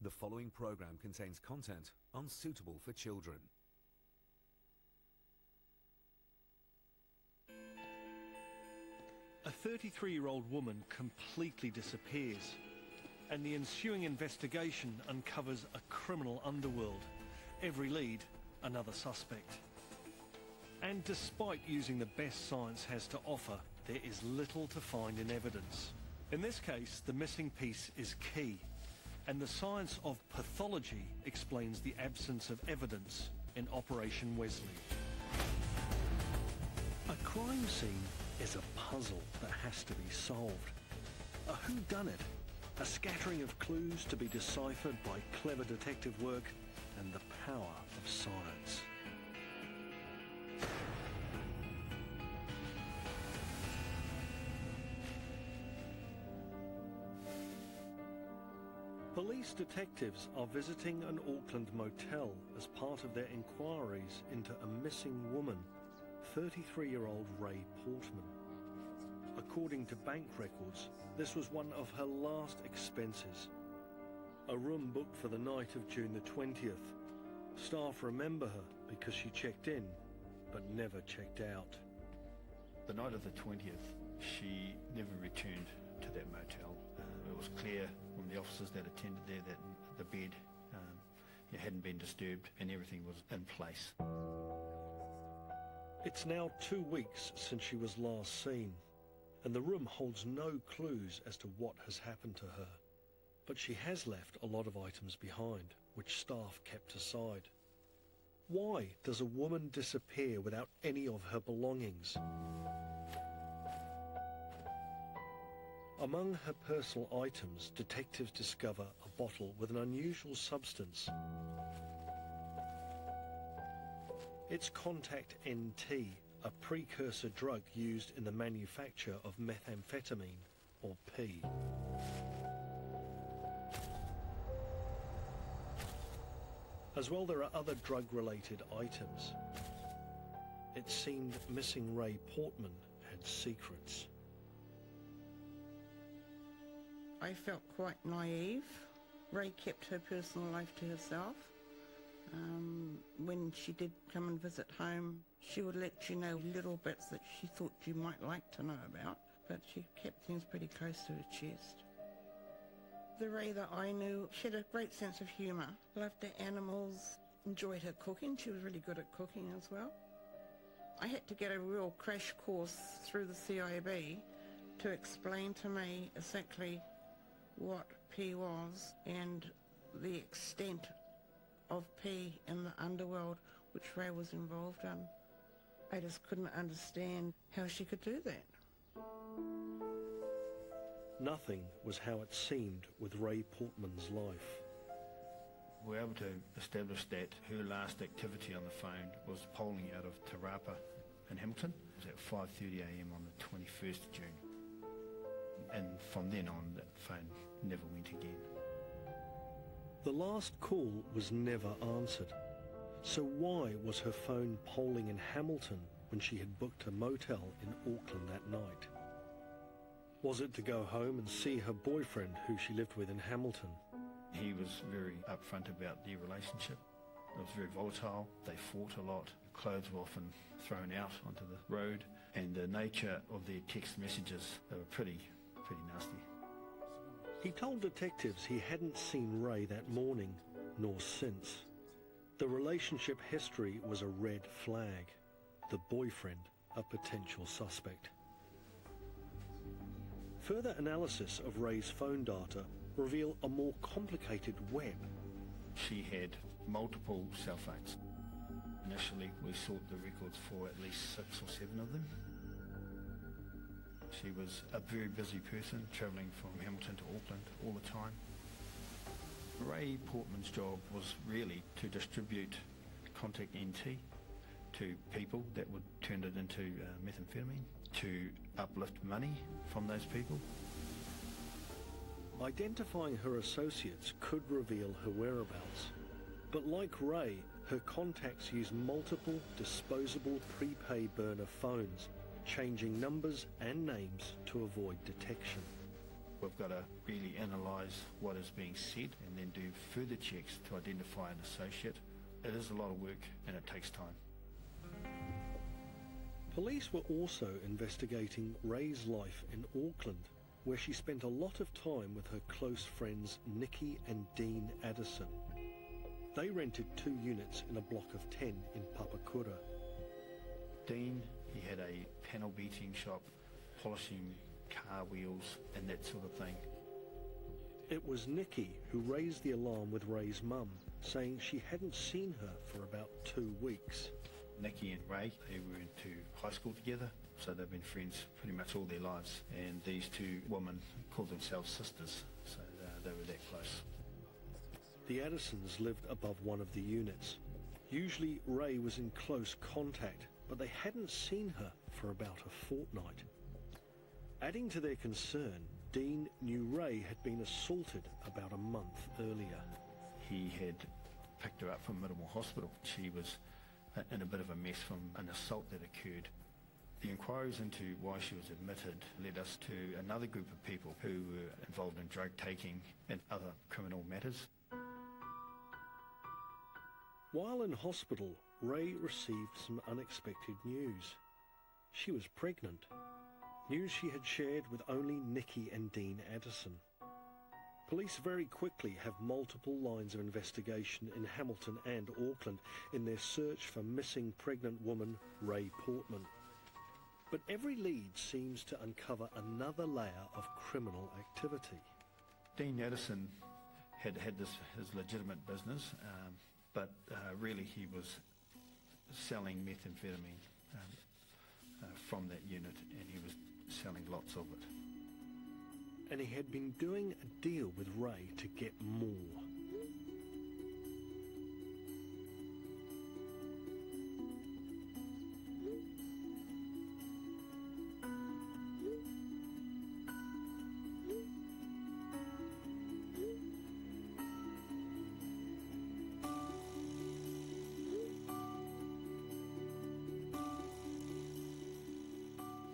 The following program contains content unsuitable for children. A 33-year-old woman completely disappears, and the ensuing investigation uncovers a criminal underworld. Every lead, another suspect. And despite using the best science has to offer, there is little to find in evidence. In this case, the missing piece is key, and the science of pathology explains the absence of evidence in Operation Wosli. A crime scene is a puzzle that has to be solved. A whodunit, a scattering of clues to be deciphered by clever detective work and the power of science. Police detectives are visiting an Auckland motel as part of their inquiries into a missing woman, 33-year-old Ray Portman. According to bank records, this was one of her last expenses. A room booked for the night of June the 20th. Staff remember her because she checked in, but never checked out. The night of the 20th, she never returned to that motel. It was clear from the officers that attended there that the bed hadn't been disturbed and everything was in place. It's now 2 weeks since she was last seen, and the room holds no clues as to what has happened to her. But she has left a lot of items behind, which staff kept aside. Why does a woman disappear without any of her belongings? Among her personal items, detectives discover a bottle with an unusual substance. It's Contact NT, a precursor drug used in the manufacture of methamphetamine, or P. As well, there are other drug-related items. It seemed missing Ray Portman had secrets. I felt quite naive. Ray kept her personal life to herself. When she did come and visit home, she would let you know little bits that she thought you might like to know about, but she kept things pretty close to her chest. The Ray that I knew, she had a great sense of humour, loved her animals, enjoyed her cooking. She was really good at cooking as well. I had to get a real crash course through the CIB to explain to me exactly what P was and the extent of P in the underworld which Ray was involved in. I just couldn't understand how she could do that. Nothing was how it seemed with Ray Portman's life. We were able to establish that her last activity on the phone was polling out of Te Rapa in Hamilton. It was at 5:30 a.m. on the 21st of June. And from then on, that phone never went again. The last call was never answered. So why was her phone polling in Hamilton when she had booked a motel in Auckland that night? Was it to go home and see her boyfriend who she lived with in Hamilton? He was very upfront about their relationship. It was very volatile. They fought a lot. Clothes were often thrown out onto the road. And the nature of their text messages, they were pretty nasty. He told detectives he hadn't seen Ray that morning, nor since. The relationship history was a red flag. The boyfriend, a potential suspect. Further analysis of Ray's phone data revealed a more complicated web. She had multiple cell phones. Initially, we sought the records for at least 6 or 7 of them. She was a very busy person, travelling from Hamilton to Auckland all the time. Ray Portman's job was really to distribute Contact NT to people that would turn it into methamphetamine, to uplift money from those people. Identifying her associates could reveal her whereabouts. But like Ray, her contacts used multiple disposable prepay burner phones, changing numbers and names to avoid detection. We've got to really analyse what is being said and then do further checks to identify an associate. It is a lot of work and it takes time. Police were also investigating Ray's life in Auckland, where she spent a lot of time with her close friends Nikki and Dean Addison. They rented 2 units in a block of 10 in Papakura. Dean, he had a panel beating shop, polishing car wheels and that sort of thing. It was Nikki who raised the alarm with Ray's mum, saying she hadn't seen her for about 2 weeks. Nikki and Ray, they were into high school together, so they've been friends pretty much all their lives. And these 2 women called themselves sisters, so they were that close. The Addisons lived above one of the units. Usually Ray was in close contact, but they hadn't seen her for about a fortnight. Adding to their concern, Dean knew Ray had been assaulted about a month earlier. He had picked her up from Middlemore Hospital. She was in a bit of a mess from an assault that occurred. The inquiries into why she was admitted led us to another group of people who were involved in drug taking and other criminal matters. While in hospital, Ray received some unexpected news. She was pregnant. News she had shared with only Nikki and Dean Addison. Police very quickly have multiple lines of investigation in Hamilton and Auckland in their search for missing pregnant woman Ray Portman. But every lead seems to uncover another layer of criminal activity. Dean Addison had his legitimate business, but really he was selling methamphetamine from that unit, and he was selling lots of it. And he had been doing a deal with Ray to get more.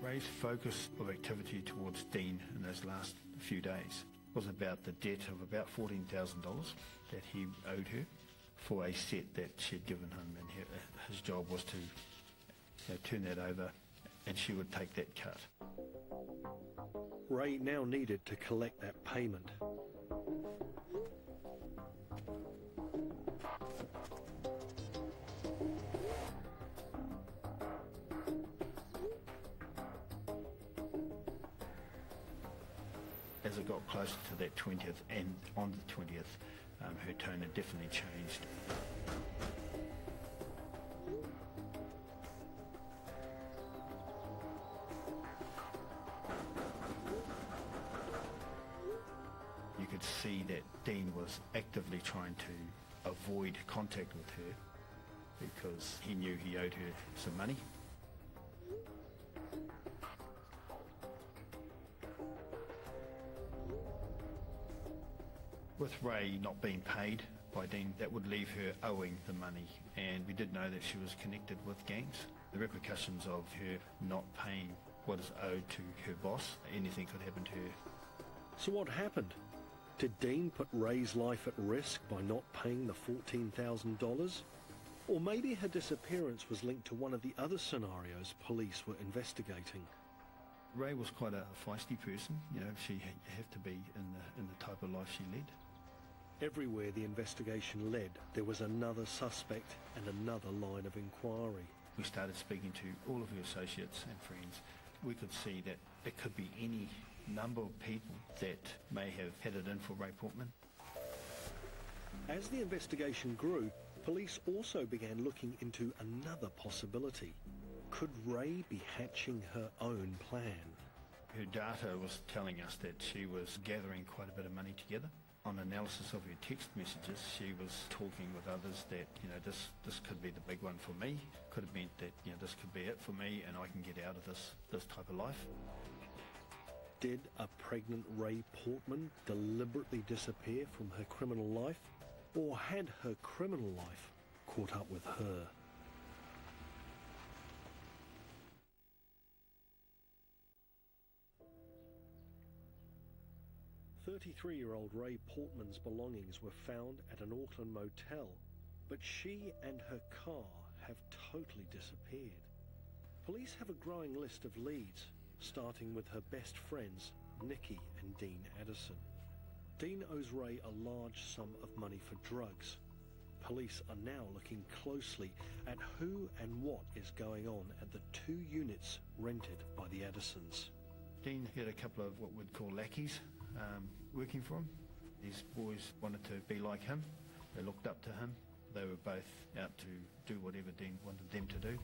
Ray's focus of activity towards Dean in those last few days was about the debt of about $14,000 that he owed her for a set that she'd given him, and his job was to turn that over and she would take that cut. Ray now needed to collect that payment. As it got closer to that 20th, and on the 20th, her tone had definitely changed. You could see that Dean was actively trying to avoid contact with her because he knew he owed her some money. With Ray not being paid by Dean, that would leave her owing the money, and we did know that she was connected with gangs. The repercussions of her not paying what is owed to her boss, anything could happen to her. So what happened? Did Dean put Ray's life at risk by not paying the $14,000? Or maybe her disappearance was linked to one of the other scenarios police were investigating. Ray was quite a feisty person. She had to be in the type of life she led. Everywhere the investigation led, there was another suspect and another line of inquiry. We started speaking to all of her associates and friends. We could see that it could be any number of people that may have had it in for Ray Portman. As the investigation grew, police also began looking into another possibility. Could Ray be hatching her own plan? Her data was telling us that she was gathering quite a bit of money together. On analysis of her text messages, she was talking with others that, this could be the big one for me. Could have meant that, this could be it for me and I can get out of this type of life. Did a pregnant Ray Portman deliberately disappear from her criminal life? Or had her criminal life caught up with her? 33-year-old Ray Portman's belongings were found at an Auckland motel, but she and her car have totally disappeared. Police have a growing list of leads, starting with her best friends, Nikki and Dean Addison. Dean owes Ray a large sum of money for drugs. Police are now looking closely at who and what is going on at the 2 units rented by the Addisons. Dean had a couple of what we'd call lackeys working for him. These boys wanted to be like him. They looked up to him. They were both out to do whatever Dean wanted them to do.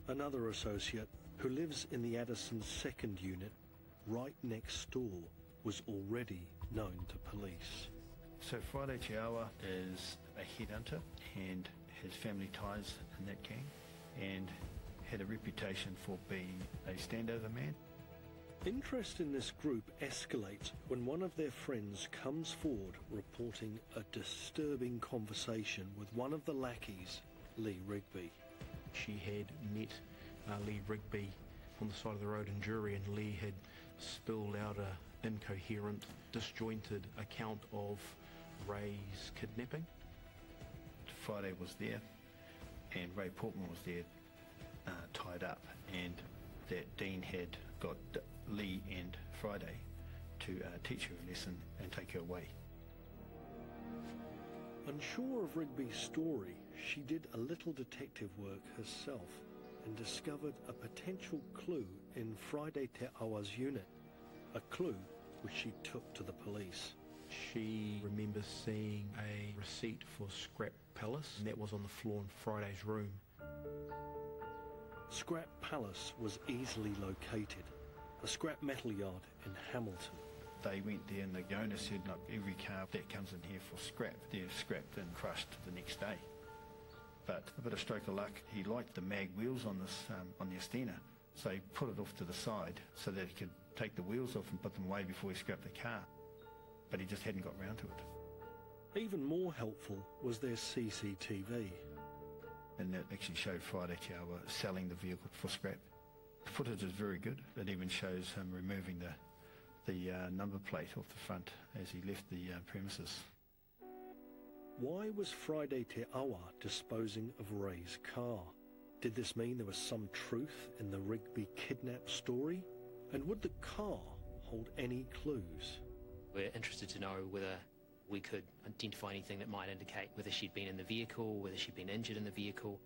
Another associate, who lives in the Addison's second unit, right next door, was already known to police. So Friday Chiawa is a headhunter and has family ties in that gang and had a reputation for being a standover man. Interest in this group escalates when one of their friends comes forward reporting a disturbing conversation with one of the lackeys, Lee Rigby. She had met Lee Rigby on the side of the road in Jury, and Lee had spilled out an incoherent, disjointed account of Ray's kidnapping. Friday was there and Ray Portman was there tied up, and that Dean had got Lee and Friday to teach her a lesson and take her away. Unsure of Rigby's story, she did a little detective work herself and discovered a potential clue in Friday Te Awa's unit, a clue which she took to the police. She remembers seeing a receipt for Scrap Palace, and that was on the floor in Friday's room. Scrap Palace was easily located, a scrap metal yard in Hamilton. They went there and the owner said, look, every car that comes in here for scrap, they're scrapped and crushed the next day. But a bit of stroke of luck, he liked the mag wheels on this on the Astena, so he put it off to the side so that he could take the wheels off and put them away before he scrapped the car. But he just hadn't got round to it. Even more helpful was their CCTV. And that actually showed Friday Chiawa selling the vehicle for scrap. The footage is very good. It even shows him removing the number plate off the front as he left the premises. Why was Friday Te Awa disposing of Ray's car? Did this mean there was some truth in the Rigby kidnap story? And would the car hold any clues? We're interested to know whether we could identify anything that might indicate whether she'd been in the vehicle, whether she'd been injured in the vehicle.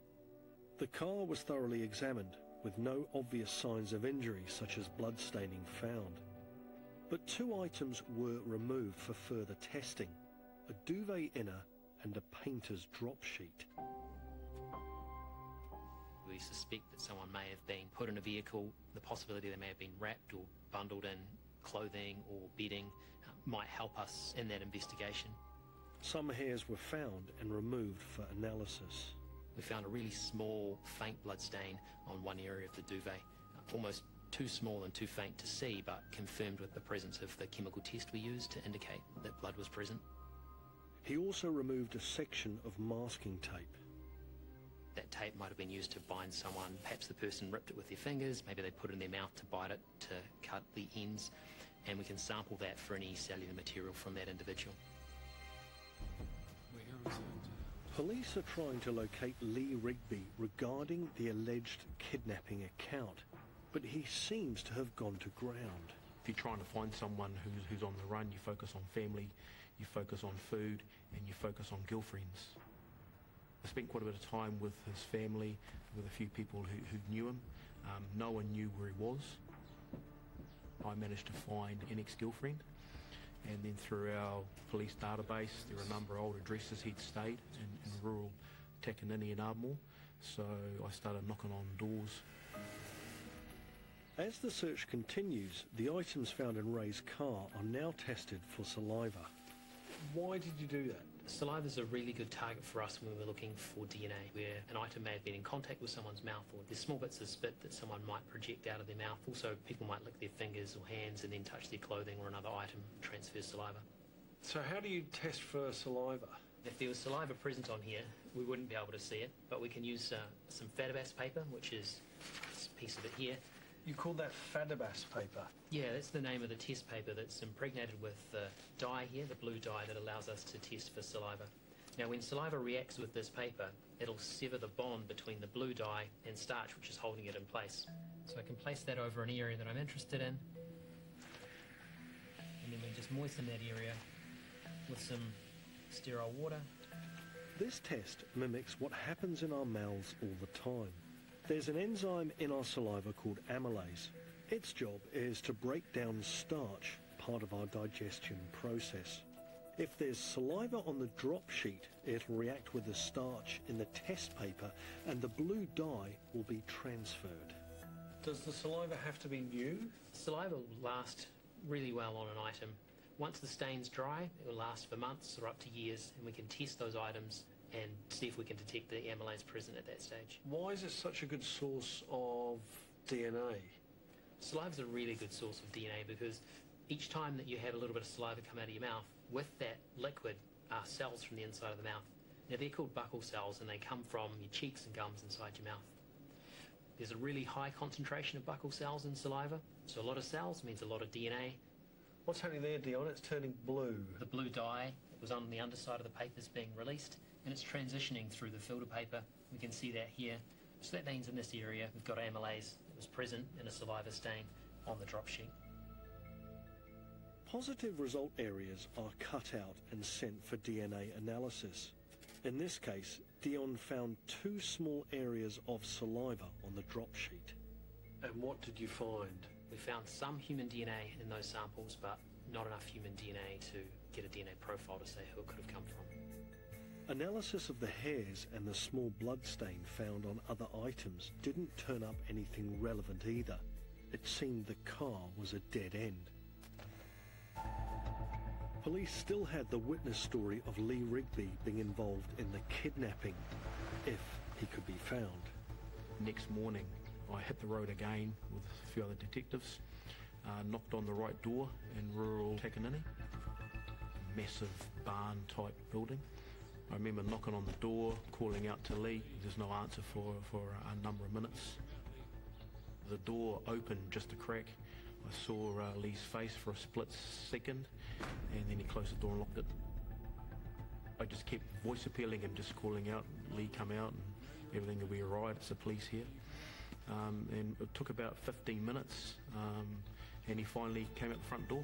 The car was thoroughly examined, with no obvious signs of injury such as bloodstaining found. But 2 items were removed for further testing, a duvet inner and a painter's drop sheet. We suspect that someone may have been put in a vehicle. The possibility they may have been wrapped or bundled in clothing or bedding might help us in that investigation. Some hairs were found and removed for analysis. We found a really small, faint blood stain on one area of the duvet, almost too small and too faint to see, but confirmed with the presence of the chemical test we used to indicate that blood was present. He also removed a section of masking tape. That tape might have been used to bind someone. Perhaps the person ripped it with their fingers, maybe they put it in their mouth to bite it, to cut the ends, and we can sample that for any cellular material from that individual. Police are trying to locate Lee Rigby regarding the alleged kidnapping account, but he seems to have gone to ground. If you're trying to find someone who's on the run, you focus on family, you focus on food, and you focus on girlfriends. I spent quite a bit of time with his family, with a few people who knew him. No one knew where he was. I managed to find an ex-girlfriend, and then through our police database there are a number of old addresses he'd stayed in rural Takanini and Ardmore, so I started knocking on doors. As the search continues, the items found in Ray's car are now tested for saliva. Why did you do that? Saliva is a really good target for us when we're looking for DNA, where an item may have been in contact with someone's mouth, or there's small bits of spit that someone might project out of their mouth. Also, people might lick their fingers or hands and then touch their clothing or another item and transfer saliva. So how do you test for saliva? If there was saliva present on here, we wouldn't be able to see it, but we can use some Fatabas paper, which is this piece of it here, You call that Fadabas paper? Yeah, that's the name of the test paper that's impregnated with the dye here, the blue dye that allows us to test for saliva. Now, when saliva reacts with this paper, it'll sever the bond between the blue dye and starch, which is holding it in place. So I can place that over an area that I'm interested in, and then we just moisten that area with some sterile water. This test mimics what happens in our mouths all the time. There's an enzyme in our saliva called amylase. Its job is to break down starch, part of our digestion process. If there's saliva on the drop sheet, it'll react with the starch in the test paper and the blue dye will be transferred. Does the saliva have to be new? Saliva will last really well on an item. Once the stain's dry, it will last for months or up to years, and we can test those items and see if we can detect the amylase present at that stage. Why is it such a good source of DNA? Saliva's a really good source of DNA because each time that you have a little bit of saliva come out of your mouth, with that liquid are cells from the inside of the mouth. Now they're called buccal cells and they come from your cheeks and gums inside your mouth. There's a really high concentration of buccal cells in saliva, so a lot of cells means a lot of DNA. What's happening there, Dion? It's turning blue. The blue dye that was on the underside of the paper is being released and it's transitioning through the filter paper. We can see that here. So that means in this area we've got amylase that was present in a saliva stain on the drop sheet. Positive result areas are cut out and sent for DNA analysis. In this case, Dion found 2 small areas of saliva on the drop sheet. And what did you find? We found some human DNA in those samples, but not enough human DNA to get a DNA profile to say who it could have come from. Analysis of the hairs and the small blood stain found on other items didn't turn up anything relevant either. It seemed the car was a dead end. Police still had the witness story of Lee Rigby being involved in the kidnapping, if he could be found. Next morning, I hit the road again with a few other detectives, knocked on the right door in rural Takanini, massive barn-type building. I remember knocking on the door, calling out to Lee. There's no answer for a number of minutes. The door opened just a crack. I saw Lee's face for a split second, and then he closed the door and locked it. I just kept voice appealing and just calling out, Lee, come out, and everything will be all right, it's the police here. And it took about 15 minutes, and he finally came out the front door.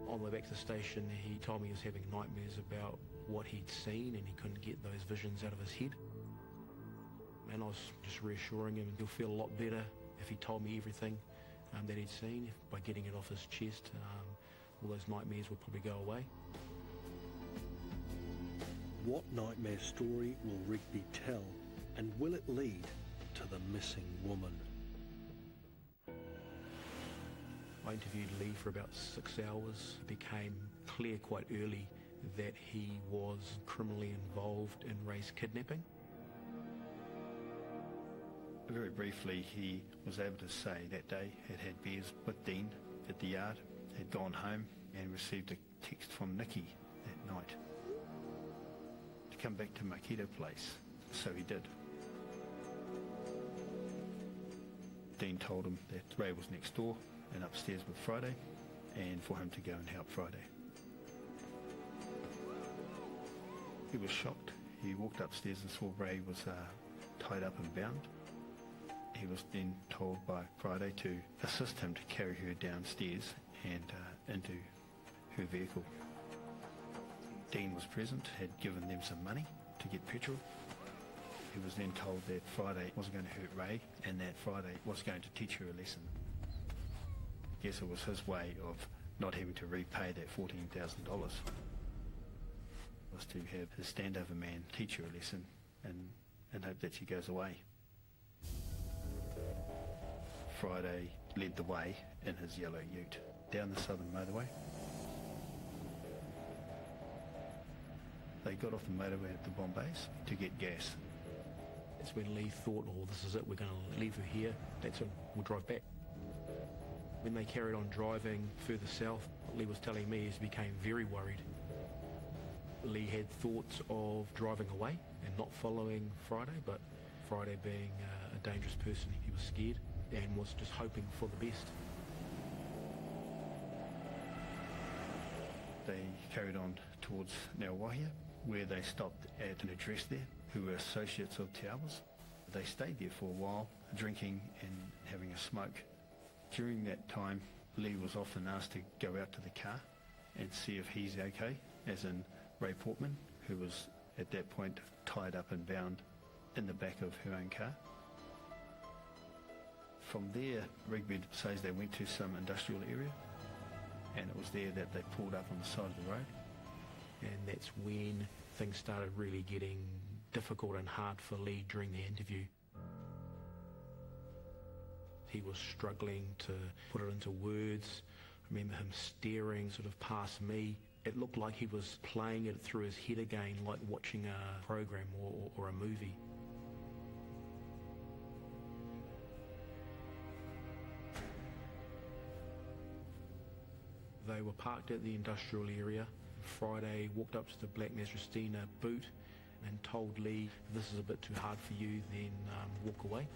On the way back to the station, he told me he was having nightmares about what he'd seen, and he couldn't get those visions out of his head. And I was just reassuring him he'll feel a lot better if he told me everything that he'd seen. By getting it off his chest, all those nightmares would probably go away. What nightmare story will Rigby tell, and will it lead to the missing woman? I interviewed Lee for about 6 hours. It became clear quite early that he was criminally involved in race kidnapping. Very briefly, he was able to say that day he'd had beers with Dean at the yard, had gone home and received a text from Nikki that night to come back to Makita Place. So he did. Dean told him that Ray was next door and upstairs with Friday, and for him to go and help Friday. He was shocked. He walked upstairs and saw Ray was tied up and bound. He was then told by Friday to assist him to carry her downstairs and into her vehicle. Dean was present, had given them some money to get petrol. He was then told that Friday wasn't going to hurt Ray and that Friday was going to teach her a lesson. I guess it was his way of not having to repay that $14,000. Was to have his standover man teach her a lesson and hope that she goes away. Friday led the way in his yellow ute down the southern motorway. They got off the motorway at the Bombays to get gas. That's when Lee thought, oh, this is it, we're going to leave her here, that's it, we'll drive back. When they carried on driving further south, Lee was telling me he became very worried. Lee had thoughts of driving away and not following Friday, but Friday being a dangerous person, he was scared and was just hoping for the best. They carried on towards Ngāwahia, where they stopped at an address there, who were associates of Te Awa's. They stayed there for a while, drinking and having a smoke. During that time, Lee was often asked to go out to the car and see if he's okay, as in Ray Portman, who was at that point tied up and bound in the back of her own car. From there, Rigby says they went to some industrial area, and it was there that they pulled up on the side of the road. And that's when things started really getting difficult and hard for Lee during the interview. He was struggling to put it into words. I remember him staring sort of past me. It looked like he was playing it through his head again, like watching a program or a movie. They were parked at the industrial area. Friday walked up to the black Mazda boot and told Lee, if this is a bit too hard for you, then walk away.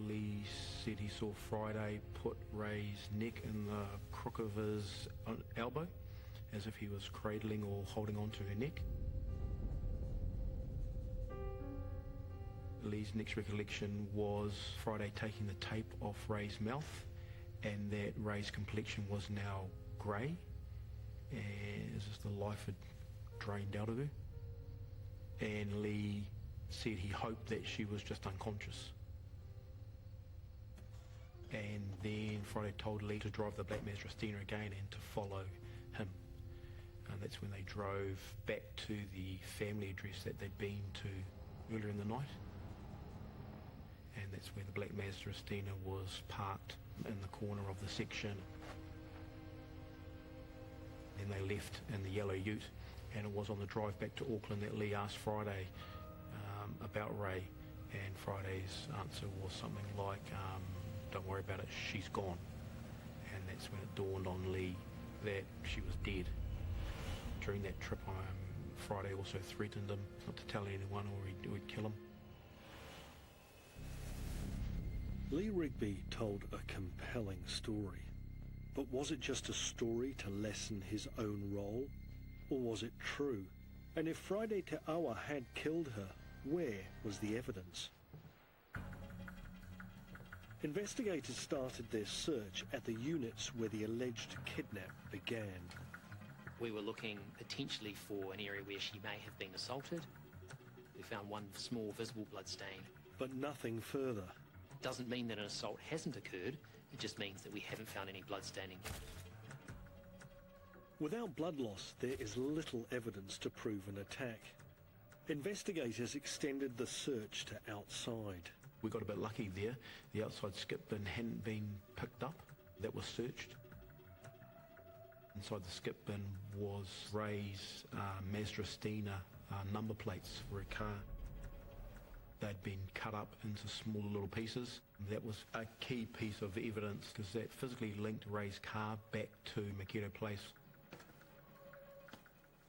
Lee said he saw Friday put Ray's neck in the crook of his elbow, as if he was cradling or holding on to her neck. Lee's next recollection was Friday taking the tape off Ray's mouth, and that Ray's complexion was now grey, as if the life had drained out of her. And Lee said he hoped that she was just unconscious. And then Friday told Lee to drive the black Mazda again and to follow him. And that's when they drove back to the family address that they'd been to earlier in the night. And that's where the black Mazda was parked in the corner of the section. Then they left in the yellow ute, and it was on the drive back to Auckland that Lee asked Friday about Ray, and Friday's answer was something like, don't worry about it, she's gone. And that's when it dawned on Lee that she was dead. During that trip, Friday also threatened him not to tell anyone or he would kill him. Lee Rigby told a compelling story. But was it just a story to lessen his own role? Or was it true? And if Friday Te Awa had killed her, where was the evidence? Investigators started their search at the units where the alleged kidnap began. We were looking potentially for an area where she may have been assaulted. We found one small visible blood stain. But nothing further. Doesn't mean that an assault hasn't occurred, it just means that we haven't found any blood staining. Without blood loss, there is little evidence to prove an attack. Investigators extended the search to outside. We got a bit lucky there. The outside skip bin hadn't been picked up. That was searched. Inside the skip bin was Ray's Mazda number plates for a car. They'd been cut up into smaller little pieces. That was a key piece of evidence because that physically linked Ray's car back to Makedo Place.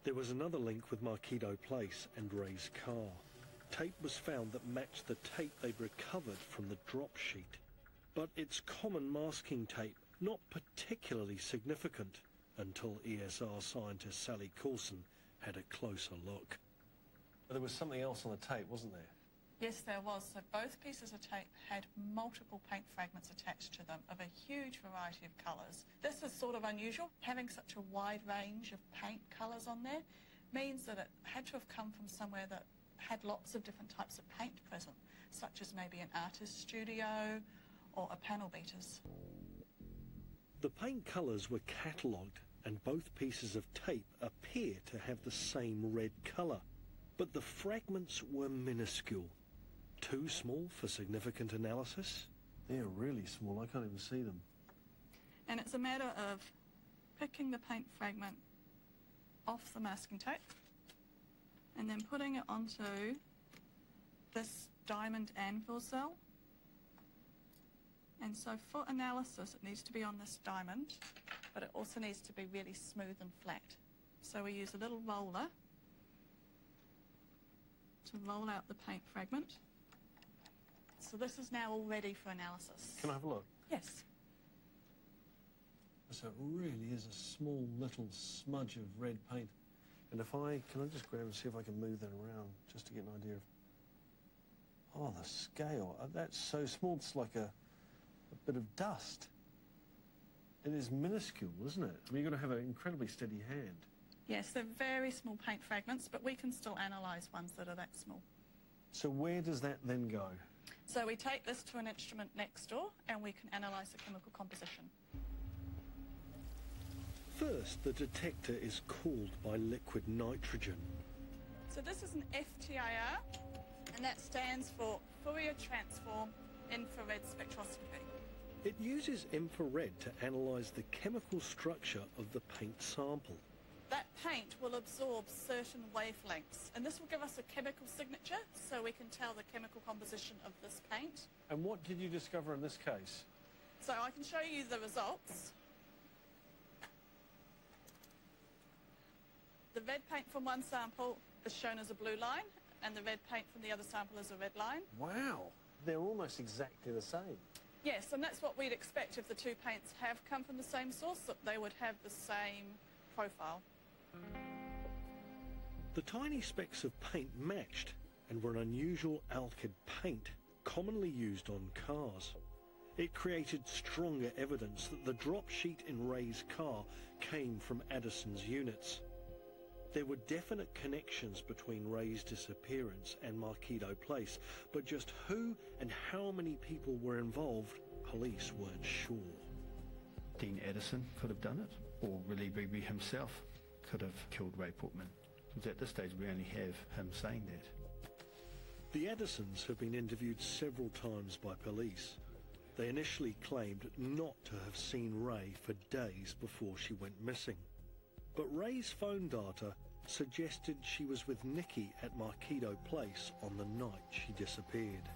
There was another link with Marketo Place and Ray's car. Tape was found that matched the tape they'd recovered from the drop sheet. But it's common masking tape, not particularly significant, until ESR scientist Sally Coulson had a closer look. There was something else on the tape, wasn't there? Yes, there was. So both pieces of tape had multiple paint fragments attached to them of a huge variety of colours. This is sort of unusual. Having such a wide range of paint colours on there means that it had to have come from somewhere that had lots of different types of paint present, such as maybe an artist's studio or a panel beater's. The paint colours were catalogued and both pieces of tape appear to have the same red colour. But the fragments were minuscule. Too small for significant analysis? They're really small, I can't even see them. And it's a matter of picking the paint fragment off the masking tape and then putting it onto this diamond anvil cell And so for analysis, it needs to be on this diamond, but it also needs to be really smooth and flat. So we use a little roller to roll out the paint fragment. So this is now all ready for analysis. Can I have a look? Yes. So it really is a small little smudge of red paint. And can I just grab and see if I can move that around just to get an idea of... Oh, the scale. That's so small, it's like a bit of dust. It is minuscule, isn't it? I mean, you've got to have an incredibly steady hand. Yes, they're very small paint fragments, but we can still analyse ones that are that small. So where does that then go? So we take this to an instrument next door and we can analyse the chemical composition. First, the detector is cooled by liquid nitrogen. So this is an FTIR, and that stands for Fourier Transform Infrared Spectroscopy. It uses infrared to analyse the chemical structure of the paint sample. That paint will absorb certain wavelengths, and this will give us a chemical signature so we can tell the chemical composition of this paint. And what did you discover in this case? So I can show you the results. The red paint from one sample is shown as a blue line, and the red paint from the other sample is a red line. Wow, they're almost exactly the same. Yes, and that's what we'd expect if the two paints have come from the same source, that they would have the same profile. The tiny specks of paint matched and were an unusual alkyd paint commonly used on cars. It created stronger evidence that the drop sheet in Ray's car came from Addison's units. There were definite connections between Ray's disappearance and Marquito Place, but just who and how many people were involved, police weren't sure. Dean Addison could have done it, or Willie Begbie himself could have killed Ray Portman. Because at this stage we only have him saying that. The Addisons have been interviewed several times by police. They initially claimed not to have seen Ray for days before she went missing. But Ray's phone data suggested she was with Nikki at Marquito Place on the night she disappeared.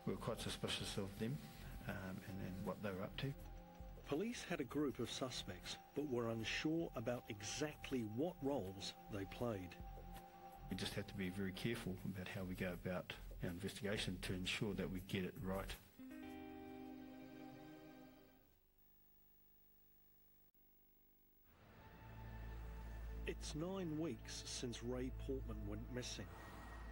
We were quite suspicious of them and what they were up to. Police had a group of suspects, but were unsure about exactly what roles they played. We just have to be very careful about how we go about our investigation to ensure that we get it right. It's 9 weeks since Ray Portman went missing.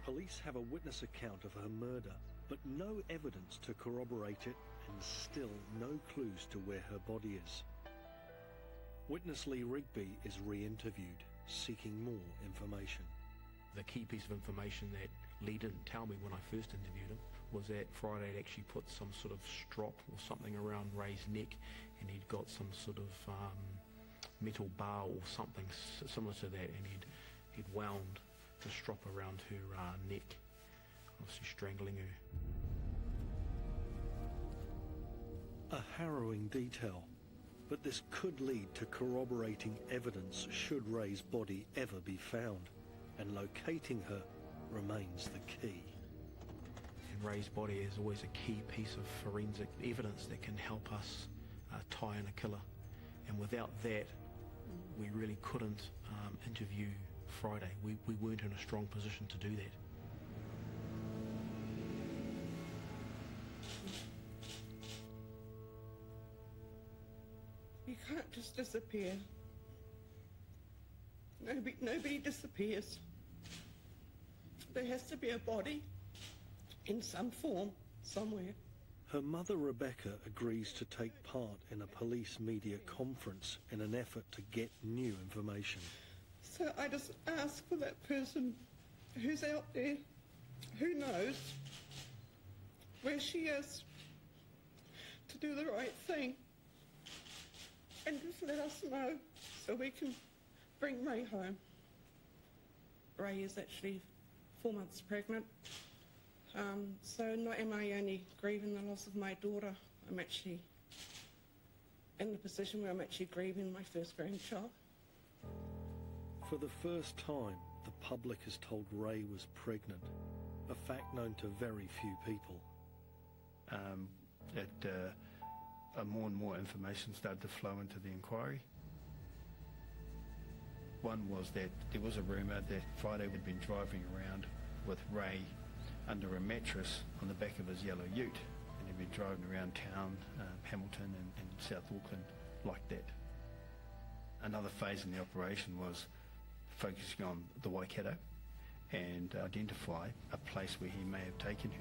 Police have a witness account of her murder, but no evidence to corroborate it, and still no clues to where her body is. Witness Lee Rigby is re-interviewed, seeking more information. The key piece of information that Lee didn't tell me when I first interviewed him was that Friday had actually put some sort of strop or something around Ray's neck, and he'd got some sort of metal bar or something similar to that, and he'd wound the strop around her neck, obviously strangling her. A harrowing detail, but this could lead to corroborating evidence should Ray's body ever be found, and locating her remains the key. And Ray's body is always a key piece of forensic evidence that can help us tie in a killer, and without that we really couldn't interview Friday. We weren't in a strong position to do that. You can't just disappear. Nobody disappears. There has to be a body in some form somewhere. Her mother Rebecca agrees to take part in a police media conference in an effort to get new information. So I just ask for that person who's out there, who knows where she is, to do the right thing and just let us know so we can bring Ray home. Ray is actually 4 months pregnant. So not am I only grieving the loss of my daughter, I'm actually in the position where I'm actually grieving my first grandchild. For the first time, the public is told Ray was pregnant, a fact known to very few people. More and more information started to flow into the inquiry. One was that there was a rumour that Friday had been driving around with Ray under a mattress on the back of his yellow ute, and he'd been driving around town, Hamilton and South Auckland like that. Another phase in the operation was focusing on the Waikato and identify a place where he may have taken her.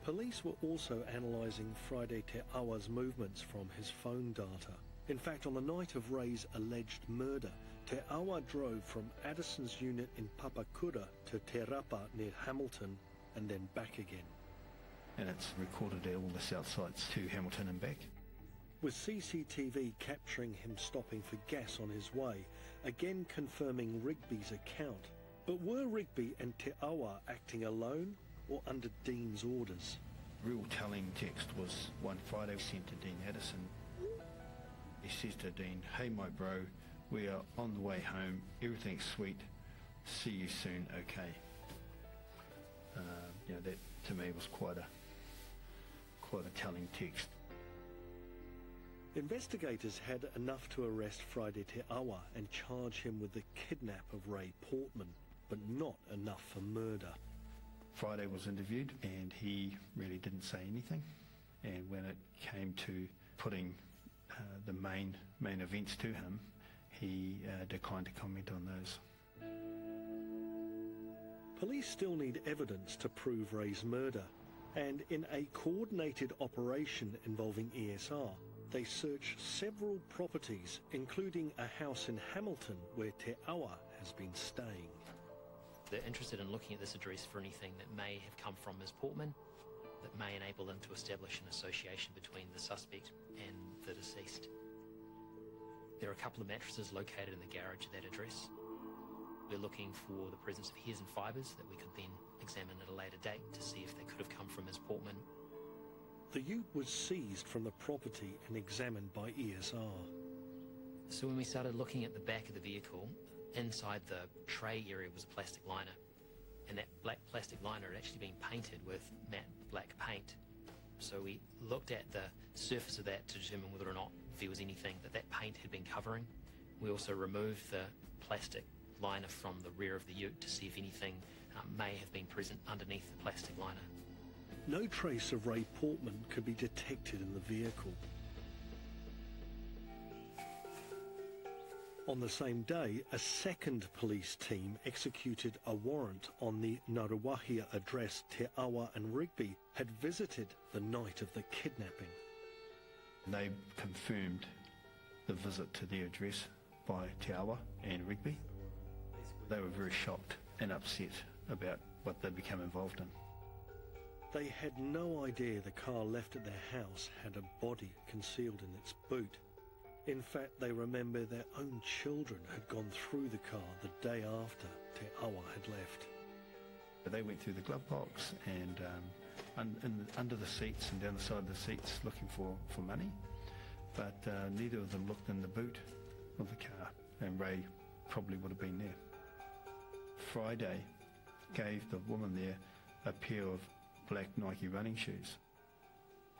Police were also analysing Friday Te Awa's movements from his phone data. In fact, on the night of Ray's alleged murder, Te Awa drove from Addison's unit in Papakura to Te Rapa near Hamilton and then back again. And it's recorded at all the south sites to Hamilton and back. With CCTV capturing him stopping for gas on his way, again confirming Rigby's account. But were Rigby and Te Awa acting alone or under Dean's orders? Real telling text was one Friday sent to Dean Addison. He says to Dean, "Hey my bro, we are on the way home, everything's sweet, see you soon, okay." That to me was quite a telling text. Investigators had enough to arrest Friday Te Awa and charge him with the kidnap of Ray Portman, but not enough for murder. Friday was interviewed and he really didn't say anything, and when it came to putting the main events to him, he declined to comment on those. Police still need evidence to prove Ray's murder, and in a coordinated operation involving ESR, they searched several properties, including a house in Hamilton where Te Awa has been staying. They're interested in looking at this address for anything that may have come from Ms. Portman, that may enable them to establish an association between the suspect and the deceased. There are a couple of mattresses located in the garage at that address. We're looking for the presence of hairs and fibres that we could then examine at a later date to see if they could have come from Ms. Portman. The ute was seized from the property and examined by ESR. So when we started looking at the back of the vehicle, inside the tray area was a plastic liner, and that black plastic liner had actually been painted with matte black paint. So we looked at the surface of that to determine whether or not there was anything that paint had been covering. We also removed the plastic liner from the rear of the ute to see if anything may have been present underneath the plastic liner. No trace of Ray Portman could be detected in the vehicle. On the same day, a second police team executed a warrant on the Ngaruawahia address Te Awa and Rigby had visited the night of the kidnapping. They confirmed the visit to their address by Te Awa and Rigby. They were very shocked and upset about what they'd become involved in. They had no idea the car left at their house had a body concealed in its boot. In fact, they remember their own children had gone through the car the day after Te Awa had left. They went through the glove box and under the seats and down the side of the seats looking for money, but neither of them looked in the boot of the car, and Ray probably would have been there. Friday gave the woman there a pair of black Nike running shoes,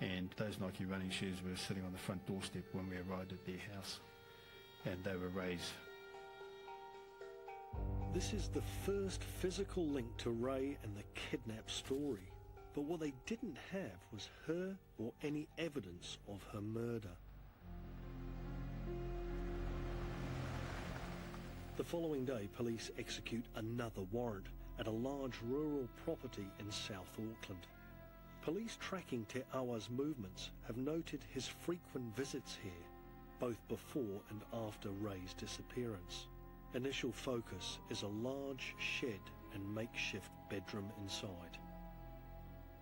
and those Nike running shoes were sitting on the front doorstep when we arrived at their house, and they were Ray's. This is the first physical link to Ray and the kidnap story, but what they didn't have was her or any evidence of her murder. The following day, police execute another warrant at a large rural property in South Auckland. Police tracking Te Awa's movements have noted his frequent visits here, both before and after Ray's disappearance. Initial focus is a large shed and makeshift bedroom inside.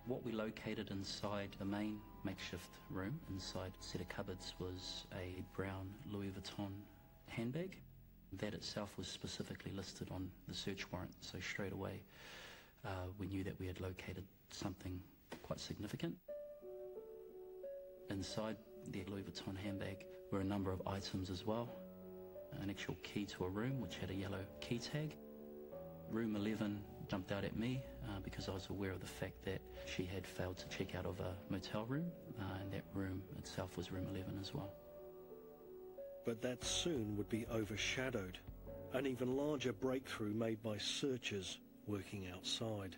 What we located inside the main makeshift room, inside a set of cupboards, was a brown Louis Vuitton handbag. That itself was specifically listed on the search warrant, so straight away we knew that we had located something quite significant. Inside the Louis Vuitton handbag were a number of items as well. an actual key to a room which had a yellow key tag. Room 11 jumped out at me because I was aware of the fact that she had failed to check out of a motel room, and that room itself was room 11 as well. But that soon would be overshadowed. An even larger breakthrough made by searchers working outside.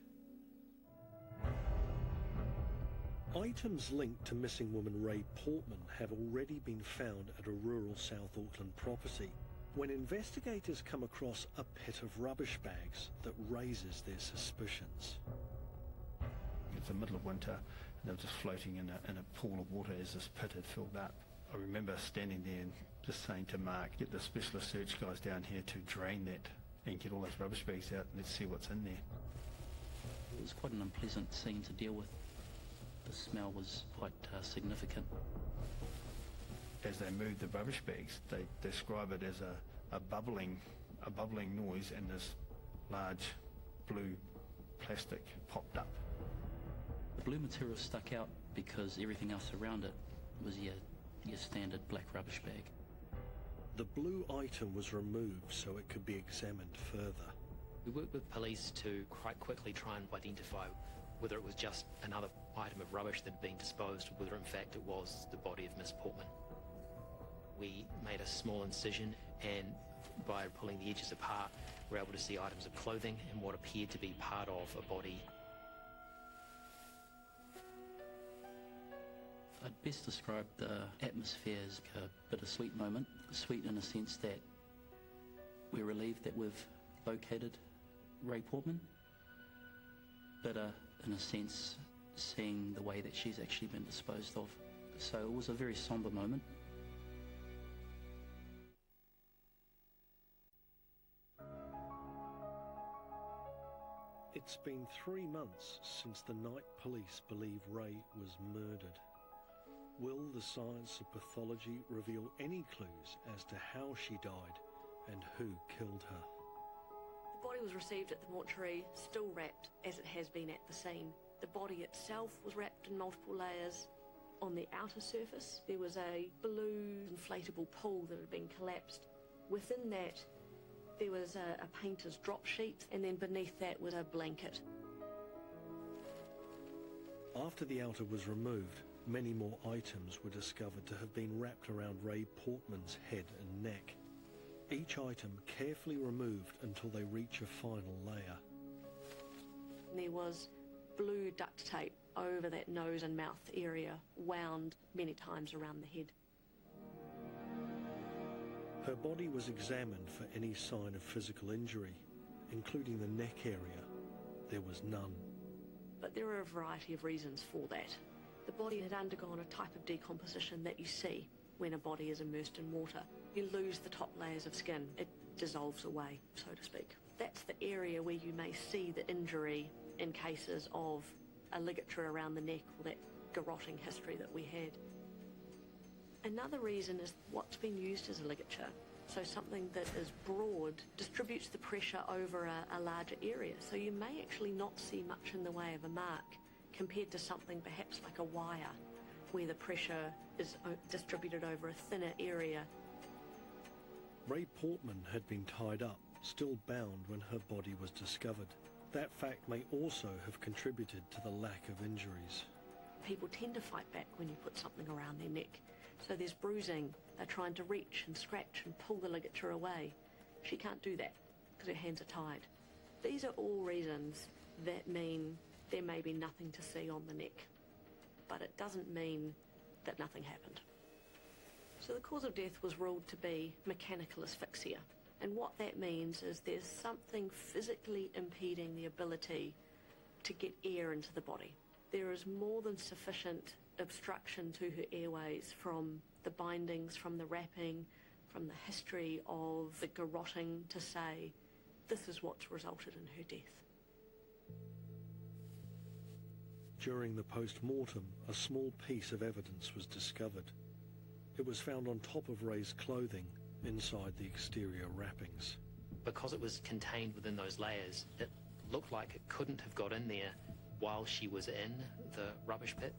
Items linked to missing woman Ray Portman have already been found at a rural South Auckland property when investigators come across a pit of rubbish bags that raises their suspicions. It's the middle of winter and they were just floating in a pool of water as this pit had filled up. I remember standing there and just saying to Mark, get the specialist search guys down here to drain that and get all those rubbish bags out and let's see what's in there. It was quite an unpleasant scene to deal with. The smell was quite significant. As they moved the rubbish bags, they describe it as a bubbling noise, and this large blue plastic popped up. The blue material stuck out because everything else around it was your standard black rubbish bag. The blue item was removed so it could be examined further. We worked with police to quite quickly try and identify whether it was just another item of rubbish that had been disposed, or whether in fact it was the body of Miss Portman. We made a small incision, and by pulling the edges apart, we were able to see items of clothing and what appeared to be part of a body. I'd best describe the atmosphere as a bittersweet moment. Sweet in a sense that we're relieved that we've located Ray Portman. Bitter in a sense, seeing the way that she's actually been disposed of. So it was a very somber moment. It's been 3 months since the night police believe Ray was murdered. Will the science of pathology reveal any clues as to how she died and who killed her? The body was received at the mortuary, still wrapped as it has been at the scene. The body itself was wrapped in multiple layers. On the outer surface, there was a blue inflatable pool that had been collapsed. Within that, there was a painter's drop sheet, and then beneath that was a blanket. After the outer was removed, many more items were discovered to have been wrapped around Ray Portman's head and neck. Each item carefully removed until they reach a final layer. There was blue duct tape over that nose and mouth area, wound many times around the head. Her body was examined for any sign of physical injury, including the neck area. There was none. But there are a variety of reasons for that. The body had undergone a type of decomposition that you see when a body is immersed in water. You lose the top layers of skin. It dissolves away, so to speak. That's the area where you may see the injury in cases of a ligature around the neck or that garrotting history that we had. Another reason is what's been used as a ligature. So something that is broad distributes the pressure over a larger area. So you may actually not see much in the way of a mark compared to something perhaps like a wire where the pressure is distributed over a thinner area. Ray Portman had been tied up, still bound when her body was discovered. That fact may also have contributed to the lack of injuries. People tend to fight back when you put something around their neck. So there's bruising. They're trying to reach and scratch and pull the ligature away. She can't do that because her hands are tied. These are all reasons that mean there may be nothing to see on the neck. But it doesn't mean that nothing happened. So the cause of death was ruled to be mechanical asphyxia. And what that means is there's something physically impeding the ability to get air into the body. There is more than sufficient obstruction to her airways from the bindings, from the wrapping, from the history of the garrotting to say this is what's resulted in her death. During the post-mortem, a small piece of evidence was discovered. It was found on top of Ray's clothing, inside the exterior wrappings. Because it was contained within those layers, it looked like it couldn't have got in there while she was in the rubbish pit.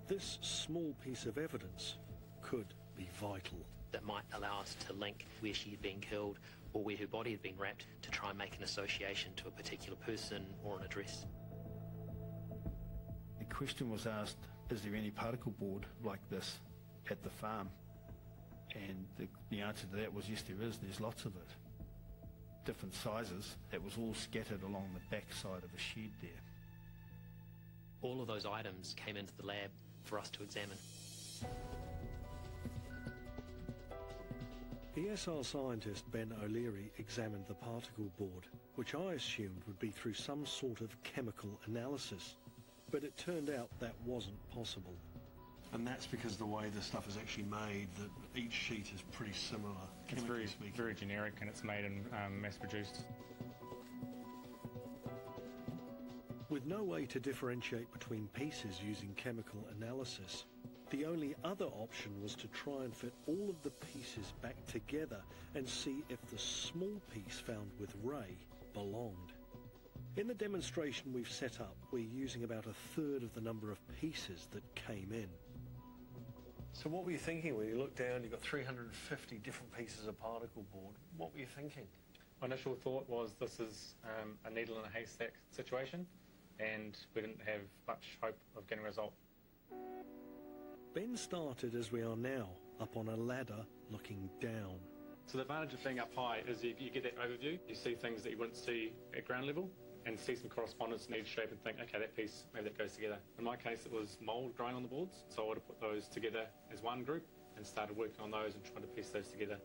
This small piece of evidence could be vital. that might allow us to link where she had been killed or where her body had been wrapped to try and make an association to a particular person or an address. The question was asked, is there any particle board like this at the farm? And the answer to that was yes, there is. There's lots of it. Different sizes. That was all scattered along the back side of a shed there. All of those items came into the lab for us to examine. ESR scientist Ben O'Leary examined the particle board, which I assumed would be through some sort of chemical analysis. But it turned out that wasn't possible. And that's because the way the stuff is actually made, that each sheet is pretty similar. It's very generic, and it's made and mass-produced. With no way to differentiate between pieces using chemical analysis, the only other option was to try and fit all of the pieces back together and see if the small piece found with Ray belonged. In the demonstration we've set up, we're using about a third of the number of pieces that came in. So what were you thinking when you looked down, you've got 350 different pieces of particle board? What were you thinking? My initial thought was this is a needle in a haystack situation, and we didn't have much hope of getting a result. Ben started as we are now, up on a ladder looking down. So the advantage of being up high is you get that overview, you see things that you wouldn't see at ground level, and see some correspondence in each shape and think, okay, that piece, maybe that goes together. In my case, it was mould growing on the boards, so I would have put those together as one group and started working on those and trying to piece those together.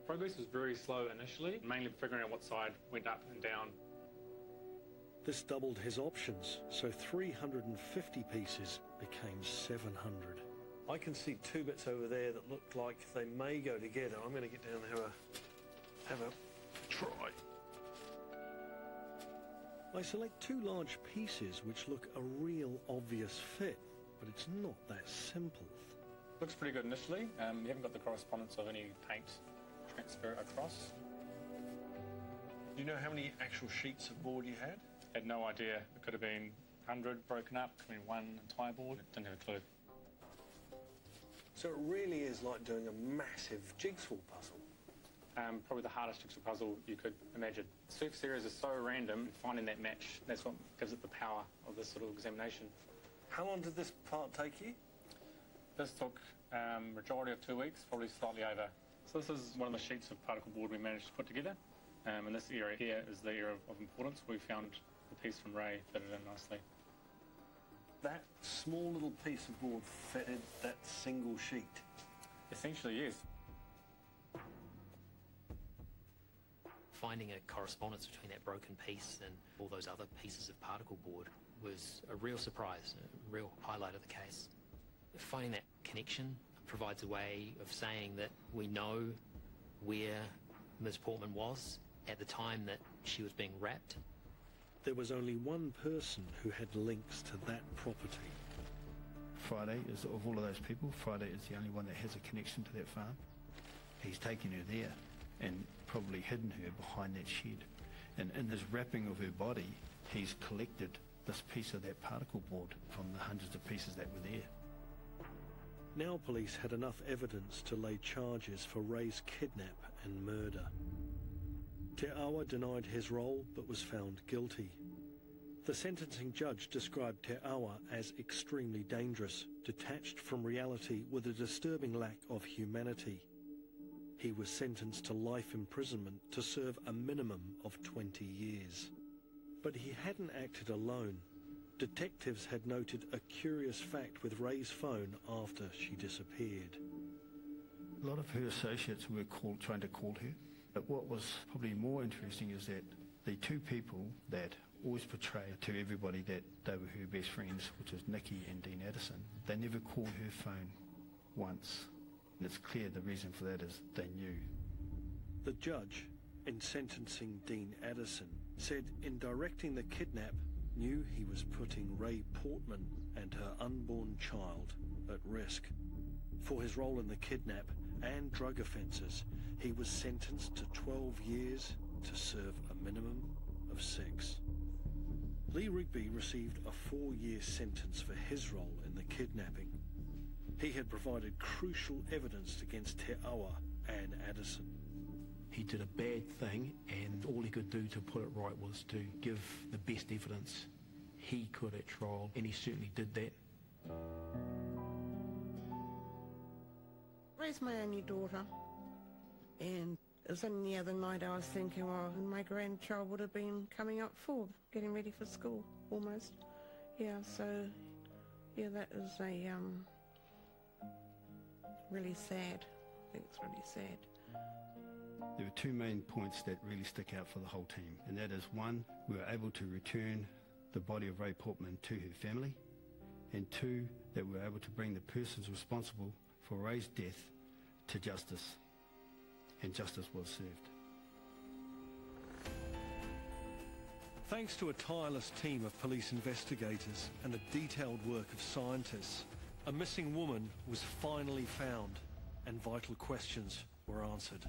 Progress was very slow initially, mainly figuring out what side went up and down. This doubled his options, so 350 pieces became 700. I can see two bits over there that look like they may go together. I'm going to get down and have a try. I select two large pieces which look a real obvious fit, but it's not that simple. Looks pretty good initially. You haven't got the correspondence of any paint transfer across. Do you know how many actual sheets of board you had? Had no idea. It could have been 100 broken up, could have been one entire board. Didn't have a clue. So it really is like doing a massive jigsaw puzzle. Probably the hardest jigsaw puzzle you could imagine. Surface areas are so random, finding that match, that's what gives it the power of this sort of examination. How long did this part take you? This took majority of 2 weeks, probably slightly over. So this is one of the sheets of particle board we managed to put together. And this area here is the area of importance. We found the piece from Ray fitted in nicely. That small little piece of board fitted that single sheet? Essentially, yes. Finding a correspondence between that broken piece and all those other pieces of particle board was a real surprise, a real highlight of the case. Finding that connection provides a way of saying that we know where Ms. Portman was at the time that she was being wrapped. There was only one person who had links to that property. Friday is, of all of those people, Friday is the only one that has a connection to that farm. He's taken her there and probably hidden her behind that shed. And in his wrapping of her body, he's collected this piece of that particle board from the hundreds of pieces that were there. Now police had enough evidence to lay charges for Ray's kidnap and murder. Te Awa denied his role but was found guilty. The sentencing judge described Te Awa as extremely dangerous, detached from reality with a disturbing lack of humanity. He was sentenced to life imprisonment to serve a minimum of 20 years. But he hadn't acted alone. Detectives had noted a curious fact with Ray's phone after she disappeared. A lot of her associates were trying to call her. But what was probably more interesting is that the two people that always portray to everybody that they were her best friends, which was Nikki and Dean Addison, they never called her phone once. And it's clear the reason for that is they knew. The judge, in sentencing Dean Addison, said in directing the kidnap, knew he was putting Ray Portman and her unborn child at risk. For his role in the kidnap and drug offences, he was sentenced to 12 years to serve a minimum of 6. Lee Rigby received a 4-year sentence for his role in the kidnapping. He had provided crucial evidence against Te Awa and Addison. He did a bad thing, and all he could do to put it right was to give the best evidence he could at trial, and he certainly did that. Ray's my only daughter, and it was only the other night I was thinking, well, my grandchild would have been coming up for getting ready for school, almost. Yeah, so, yeah, that is a, really sad. I think it's really sad. There were two main points that really stick out for the whole team, and that is, one, we were able to return the body of Ray Portman to her family, and two, that we were able to bring the persons responsible for Ray's death to justice, and justice was served. Thanks to a tireless team of police investigators and the detailed work of scientists, a missing woman was finally found and vital questions were answered.